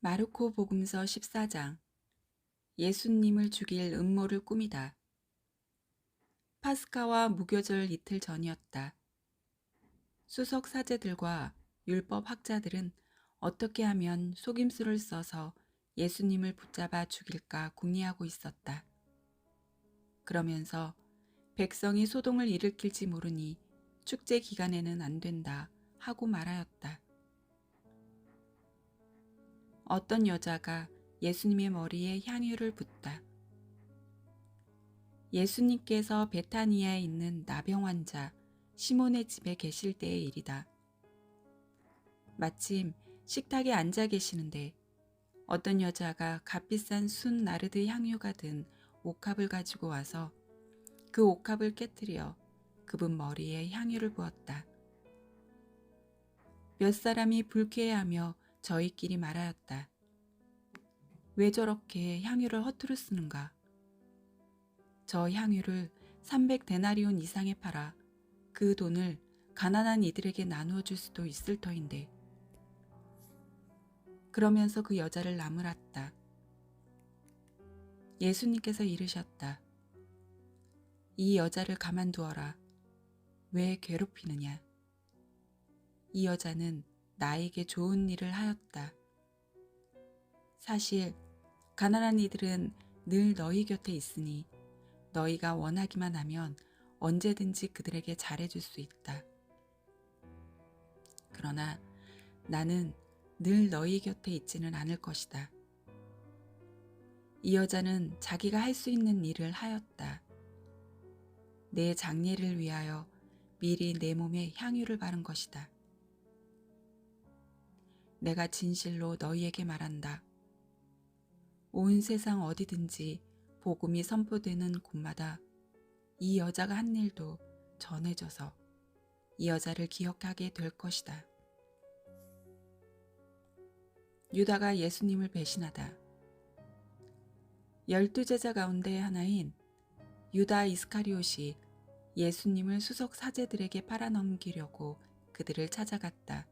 마르코 복음서 14장. 예수님을 죽일 음모를 꾸미다. 파스카와 무교절 이틀 전이었다. 수석 사제들과 율법 학자들은 어떻게 하면 속임수를 써서 예수님을 붙잡아 죽일까 궁리하고 있었다. 그러면서 백성이 소동을 일으킬지 모르니 축제 기간에는 안 된다 하고 말하였다. 어떤 여자가 예수님의 머리에 향유를 붓다. 예수님께서 베타니아에 있는 나병 환자 시몬의 집에 계실 때의 일이다. 마침 식탁에 앉아 계시는데 어떤 여자가 값비싼 순 나르드 향유가 든 옥합을 가지고 와서 그 옥합을 깨뜨려 그분 머리에 향유를 부었다. 몇 사람이 불쾌해하며 저희끼리 말하였다. 왜 저렇게 향유를 허투루 쓰는가? 저 향유를 300데나리온 이상에 팔아 그 돈을 가난한 이들에게 나누어 줄 수도 있을 터인데. 그러면서 그 여자를 나무랐다. 예수님께서 이르셨다. 이 여자를 가만두어라. 왜 괴롭히느냐? 이 여자는 나에게 좋은 일을 하였다. 사실 가난한 이들은 늘 너희 곁에 있으니 너희가 원하기만 하면 언제든지 그들에게 잘해줄 수 있다. 그러나 나는 늘 너희 곁에 있지는 않을 것이다. 이 여자는 자기가 할 수 있는 일을 하였다. 내 장례를 위하여 미리 내 몸에 향유를 바른 것이다. 내가 진실로 너희에게 말한다. 온 세상 어디든지 복음이 선포되는 곳마다 이 여자가 한 일도 전해져서 이 여자를 기억하게 될 것이다. 유다가 예수님을 배신하다. 12제자 가운데 하나인 유다 이스카리옷이 예수님을 수석 사제들에게 팔아넘기려고 그들을 찾아갔다.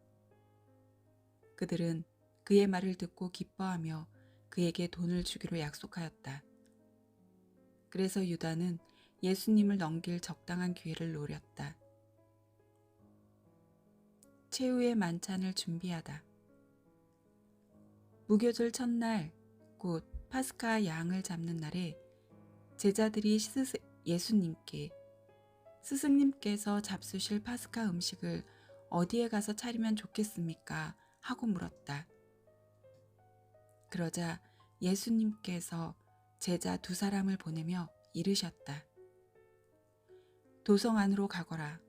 그들은 그의 말을 듣고 기뻐하며 그에게 돈을 주기로 약속하였다. 그래서 유다는 예수님을 넘길 적당한 기회를 노렸다. 최후의 만찬을 준비하다. 무교절 첫날, 곧 파스카 양을 잡는 날에 제자들이 예수님께 스승님께서 잡수실 파스카 음식을 어디에 가서 차리면 좋겠습니까? 하고 물었다. 그러자 예수님께서 제자 2사람을 보내며 이르셨다. 도성 안으로 가거라.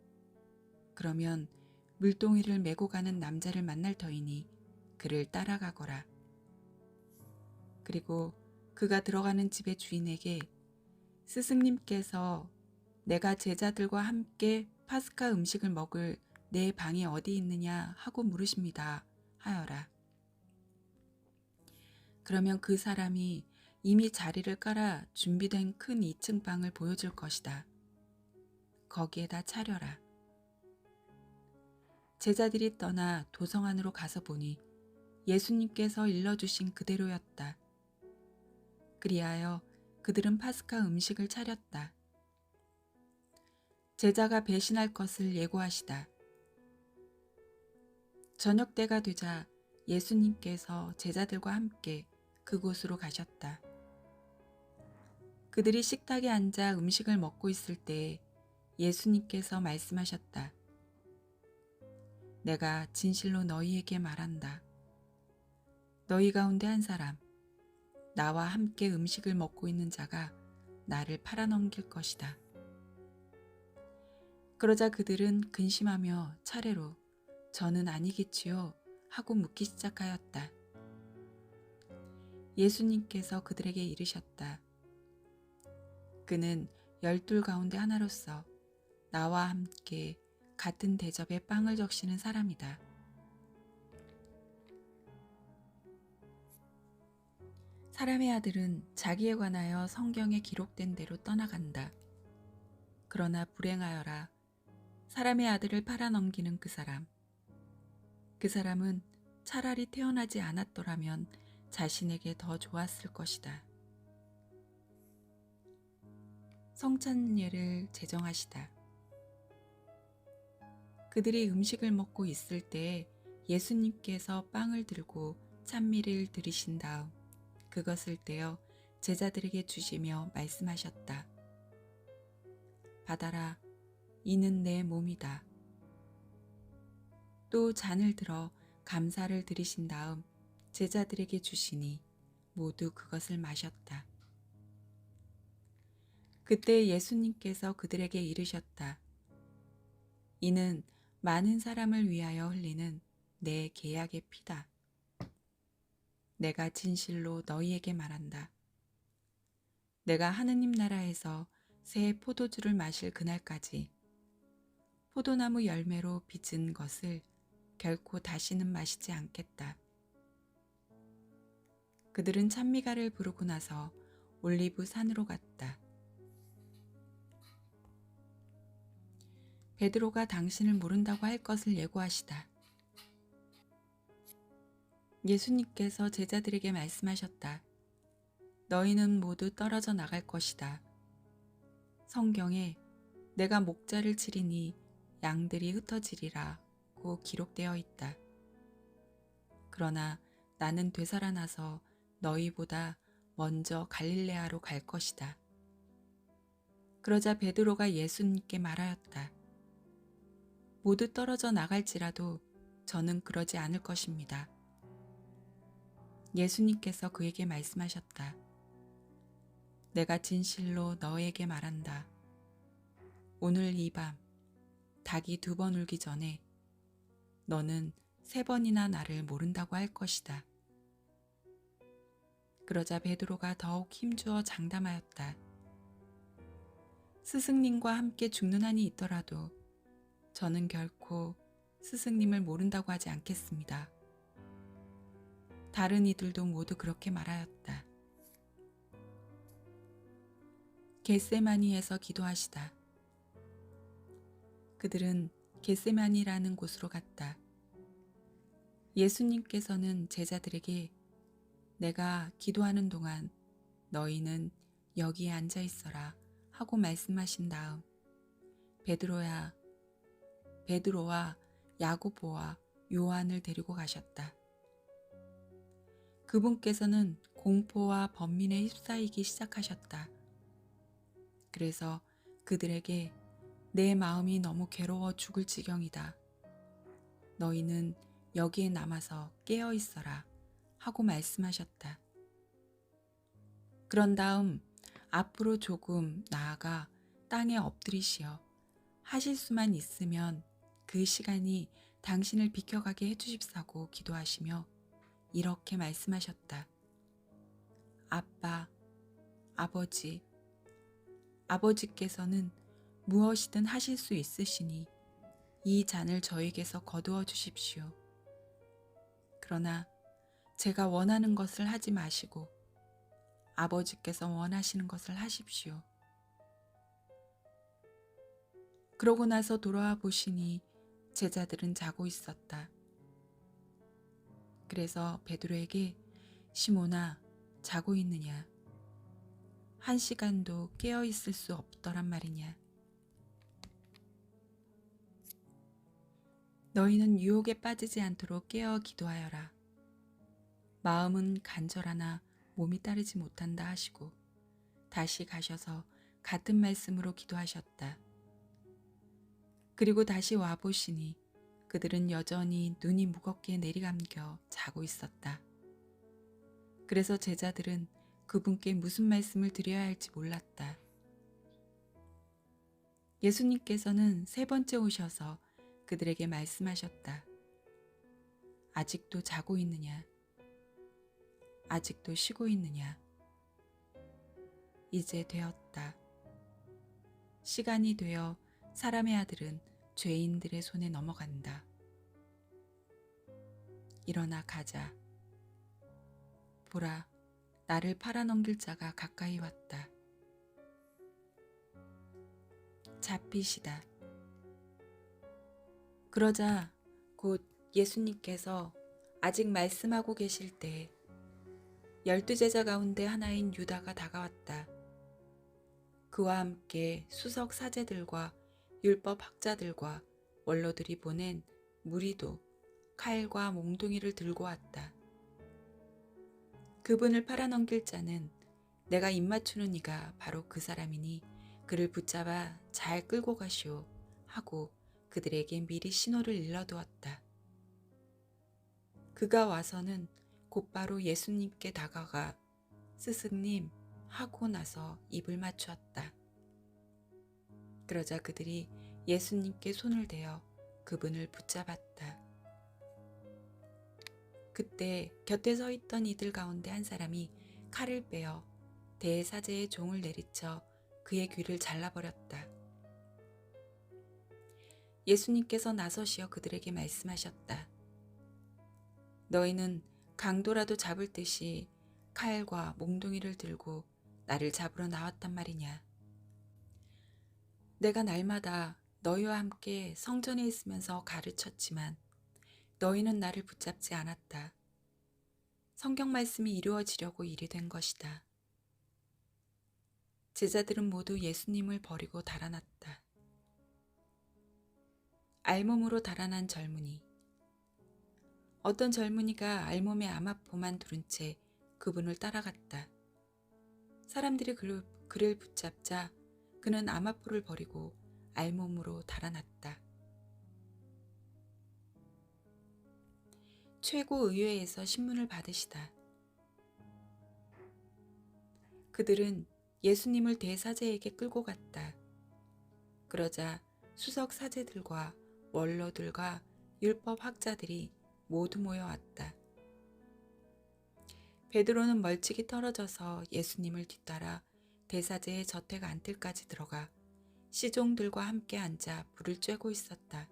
그러면 물동이를 메고 가는 남자를 만날 터이니 그를 따라가거라. 그리고 그가 들어가는 집의 주인에게 스승님께서 내가 제자들과 함께 파스카 음식을 먹을 내 방이 어디 있느냐 하고 물으십니다 하여라. 그러면 그 사람이 이미 자리를 깔아 준비된 큰 2층 방을 보여줄 것이다. 거기에다 차려라. 제자들이 떠나 도성 안으로 가서 보니 예수님께서 일러주신 그대로였다. 그리하여 그들은 파스카 음식을 차렸다. 제자가 배신할 것을 예고하시다. 저녁 때가 되자 예수님께서 제자들과 함께 그곳으로 가셨다. 그들이 식탁에 앉아 음식을 먹고 있을 때 예수님께서 말씀하셨다. 내가 진실로 너희에게 말한다. 너희 가운데 한 사람, 나와 함께 음식을 먹고 있는 자가 나를 팔아넘길 것이다. 그러자 그들은 근심하며 차례로 저는 아니겠지요 하고 묻기 시작하였다. 예수님께서 그들에게 이르셨다. 그는 12 가운데 하나로서 나와 함께 같은 대접에 빵을 적시는 사람이다. 사람의 아들은 자기에 관하여 성경에 기록된 대로 떠나간다. 그러나 불행하여라. 사람의 아들을 팔아넘기는 그 사람. 그 사람은 차라리 태어나지 않았더라면 자신에게 더 좋았을 것이다. 성찬예를 제정하시다. 그들이 음식을 먹고 있을 때 예수님께서 빵을 들고 찬미를 들으신 다음 그것을 떼어 제자들에게 주시며 말씀하셨다. 받아라, 이는 내 몸이다. 또 잔을 들어 감사를 드리신 다음 제자들에게 주시니 모두 그것을 마셨다. 그때 예수님께서 그들에게 이르셨다. 이는 많은 사람을 위하여 흘리는 내 계약의 피다. 내가 진실로 너희에게 말한다. 내가 하느님 나라에서 새 포도주를 마실 그날까지 포도나무 열매로 빚은 것을 결코 다시는 마시지 않겠다. 그들은 찬미가를 부르고 나서 올리브 산으로 갔다. 베드로가 당신을 모른다고 할 것을 예고하시다. 예수님께서 제자들에게 말씀하셨다. 너희는 모두 떨어져 나갈 것이다. 성경에 내가 목자를 치리니 양들이 흩어지리라고 기록되어 있다. 그러나 나는 되살아나서 너희보다 먼저 갈릴레아로 갈 것이다. 그러자 베드로가 예수님께 말하였다. 모두 떨어져 나갈지라도 저는 그러지 않을 것입니다. 예수님께서 그에게 말씀하셨다. 내가 진실로 너에게 말한다. 오늘 이 밤 닭이 2번 울기 전에 너는 3번이나 나를 모른다고 할 것이다. 그러자 베드로가 더욱 힘주어 장담하였다. 스승님과 함께 죽는 한이 있더라도 저는 결코 스승님을 모른다고 하지 않겠습니다. 다른 이들도 모두 그렇게 말하였다. 겟세마니에서 기도하시다. 그들은 겟세마니라는 곳으로 갔다. 예수님께서는 제자들에게 내가 기도하는 동안 너희는 여기에 앉아 있어라 하고 말씀하신 다음 베드로와 야고보와 요한을 데리고 가셨다. 그분께서는 공포와 번민에 휩싸이기 시작하셨다. 그래서 그들에게 내 마음이 너무 괴로워 죽을 지경이다. 너희는 여기에 남아서 깨어 있어라 하고 말씀하셨다. 그런 다음 앞으로 조금 나아가 땅에 엎드리시어 하실 수만 있으면 그 시간이 당신을 비켜가게 해주십사고 기도하시며 이렇게 말씀하셨다. 아빠, 아버지께서는 무엇이든 하실 수 있으시니 이 잔을 저에게서 거두어 주십시오. 그러나 제가 원하는 것을 하지 마시고 아버지께서 원하시는 것을 하십시오. 그러고 나서 돌아와 보시니 제자들은 자고 있었다. 그래서 베드로에게 시몬아, 자고 있느냐? 1시간도 깨어 있을 수 없더란 말이냐? 너희는 유혹에 빠지지 않도록 깨어 기도하여라. 마음은 간절하나 몸이 따르지 못한다 하시고 다시 가셔서 같은 말씀으로 기도하셨다. 그리고 다시 와보시니 그들은 여전히 눈이 무겁게 내리감겨 자고 있었다. 그래서 제자들은 그분께 무슨 말씀을 드려야 할지 몰랐다. 예수님께서는 3번째 오셔서 그들에게 말씀하셨다. 아직도 자고 있느냐? 아직도 쉬고 있느냐? 이제 되었다. 시간이 되어 사람의 아들은 죄인들의 손에 넘어간다. 일어나 가자. 보라, 나를 팔아넘길 자가 가까이 왔다. 잡히시다. 그러자 곧 예수님께서 아직 말씀하고 계실 때 12 제자 가운데 하나인 유다가 다가왔다. 그와 함께 수석 사제들과 율법 학자들과 원로들이 보낸 무리도 칼과 몽둥이를 들고 왔다. 그분을 팔아넘길 자는 내가 입맞추는 이가 바로 그 사람이니 그를 붙잡아 잘 끌고 가시오 하고 그들에게 미리 신호를 일러두었다. 그가 와서는 곧바로 예수님께 다가가 스승님 하고 나서 입을 맞추었다. 그러자 그들이 예수님께 손을 대어 그분을 붙잡았다. 그때 곁에 서 있던 이들 가운데 한 사람이 칼을 빼어 대사제의 종을 내리쳐 그의 귀를 잘라버렸다. 예수님께서 나서시어 그들에게 말씀하셨다. 너희는 강도라도 잡을 듯이 칼과 몽둥이를 들고 나를 잡으러 나왔단 말이냐. 내가 날마다 너희와 함께 성전에 있으면서 가르쳤지만 너희는 나를 붙잡지 않았다. 성경 말씀이 이루어지려고 일이 된 것이다. 제자들은 모두 예수님을 버리고 달아났다. 알몸으로 달아난 젊은이. 어떤 젊은이가 알몸에 암압포만 두른 채 그분을 따라갔다. 사람들이 그를 붙잡자 그는 암압포를 버리고 알몸으로 달아났다. 최고의회에서 신문을 받으시다. 그들은 예수님을 대사제에게 끌고 갔다. 그러자 수석 사제들과 원로들과 율법 학자들이 모두 모여왔다. 베드로는 멀찍이 떨어져서 예수님을 뒤따라 대사제의 저택 안뜰까지 들어가 시종들과 함께 앉아 불을 쬐고 있었다.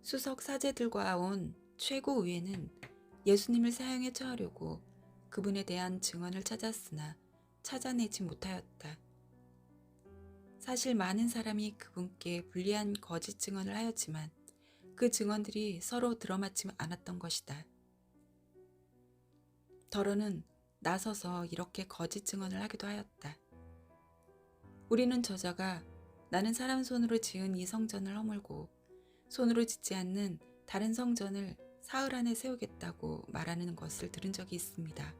수석 사제들과 온 최고의회는 예수님을 사형에 처하려고 그분에 대한 증언을 찾았으나 찾아내지 못하였다. 사실 많은 사람이 그분께 불리한 거짓 증언을 하였지만 그 증언들이 서로 들어맞지 않았던 것이다. 더러는 나서서 이렇게 거짓 증언을 하기도 하였다. 우리는 저자가 나는 사람 손으로 지은 이 성전을 허물고 손으로 짓지 않는 다른 성전을 사흘 안에 세우겠다고 말하는 것을 들은 적이 있습니다.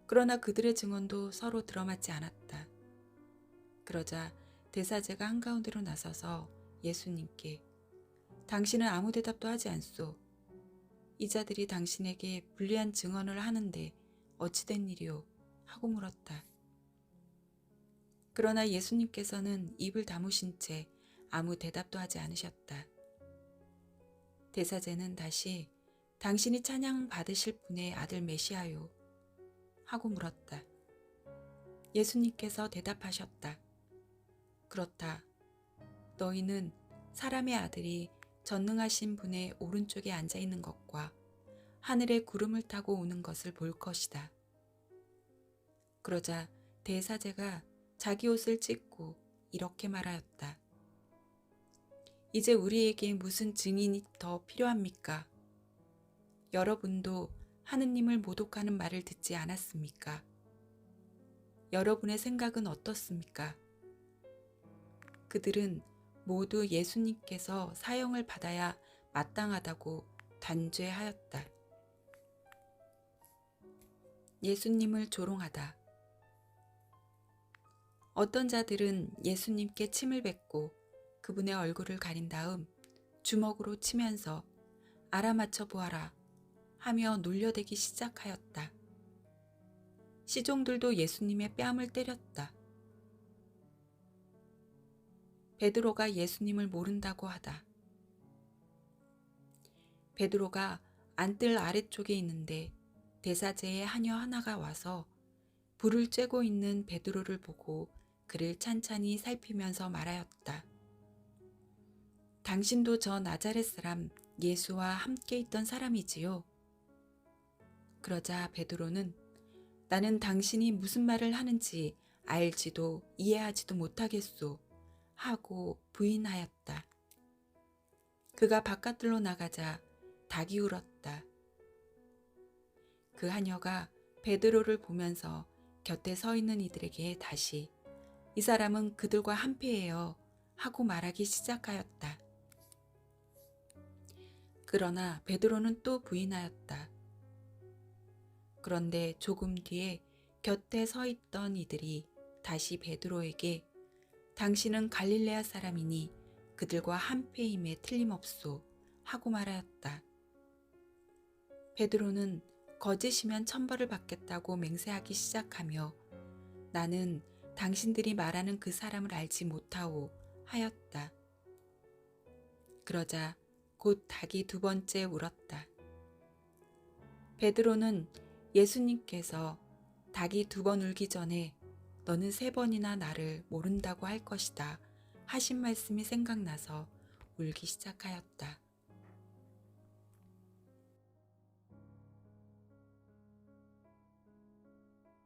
그러나 그들의 증언도 서로 들어맞지 않았다. 그러자 대사제가 한가운데로 나서서 예수님께 당신은 아무 대답도 하지 않소. 이 자들이 당신에게 불리한 증언을 하는데 어찌된 일이오? 하고 물었다. 그러나 예수님께서는 입을 다무신 채 아무 대답도 하지 않으셨다. 대사제는 다시 당신이 찬양 받으실 분의 아들 메시아요? 하고 물었다. 예수님께서 대답하셨다. 그렇다. 너희는 사람의 아들이 전능하신 분의 오른쪽에 앉아 있는 것과 하늘의 구름을 타고 오는 것을 볼 것이다. 그러자 대사제가 자기 옷을 찢고 이렇게 말하였다. 이제 우리에게 무슨 증인이 더 필요합니까? 여러분도 하느님을 모독하는 말을 듣지 않았습니까? 여러분의 생각은 어떻습니까? 그들은 모두 예수님께서 사형을 받아야 마땅하다고 단죄하였다. 예수님을 조롱하다. 어떤 자들은 예수님께 침을 뱉고 그분의 얼굴을 가린 다음 주먹으로 치면서 알아맞혀 보아라 하며 놀려대기 시작하였다. 시종들도 예수님의 뺨을 때렸다. 베드로가 예수님을 모른다고 하다. 베드로가 안뜰 아래쪽에 있는데 대사제의 하녀 하나가 와서 불을 쬐고 있는 베드로를 보고 그를 찬찬히 살피면서 말하였다. 당신도 저 나자렛 사람 예수와 함께 있던 사람이지요? 그러자 베드로는 나는 당신이 무슨 말을 하는지 알지도 이해하지도 못하겠소 하고 부인하였다. 그가 바깥으로 나가자 닭이 울었다. 그 하녀가 베드로를 보면서 곁에 서 있는 이들에게 다시 이 사람은 그들과 한패예요 하고 말하기 시작하였다. 그러나 베드로는 또 부인하였다. 그런데 조금 뒤에 곁에 서 있던 이들이 다시 베드로에게 당신은 갈릴레아 사람이니 그들과 한패임에 틀림없소 하고 말하였다. 베드로는 거짓이면 천벌을 받겠다고 맹세하기 시작하며 나는 당신들이 말하는 그 사람을 알지 못하오 하였다. 그러자 곧 닭이 두 번째 울었다. 베드로는 예수님께서 닭이 두 번 울기 전에 너는 세 번이나 나를 모른다고 할 것이다 하신 말씀이 생각나서 울기 시작하였다.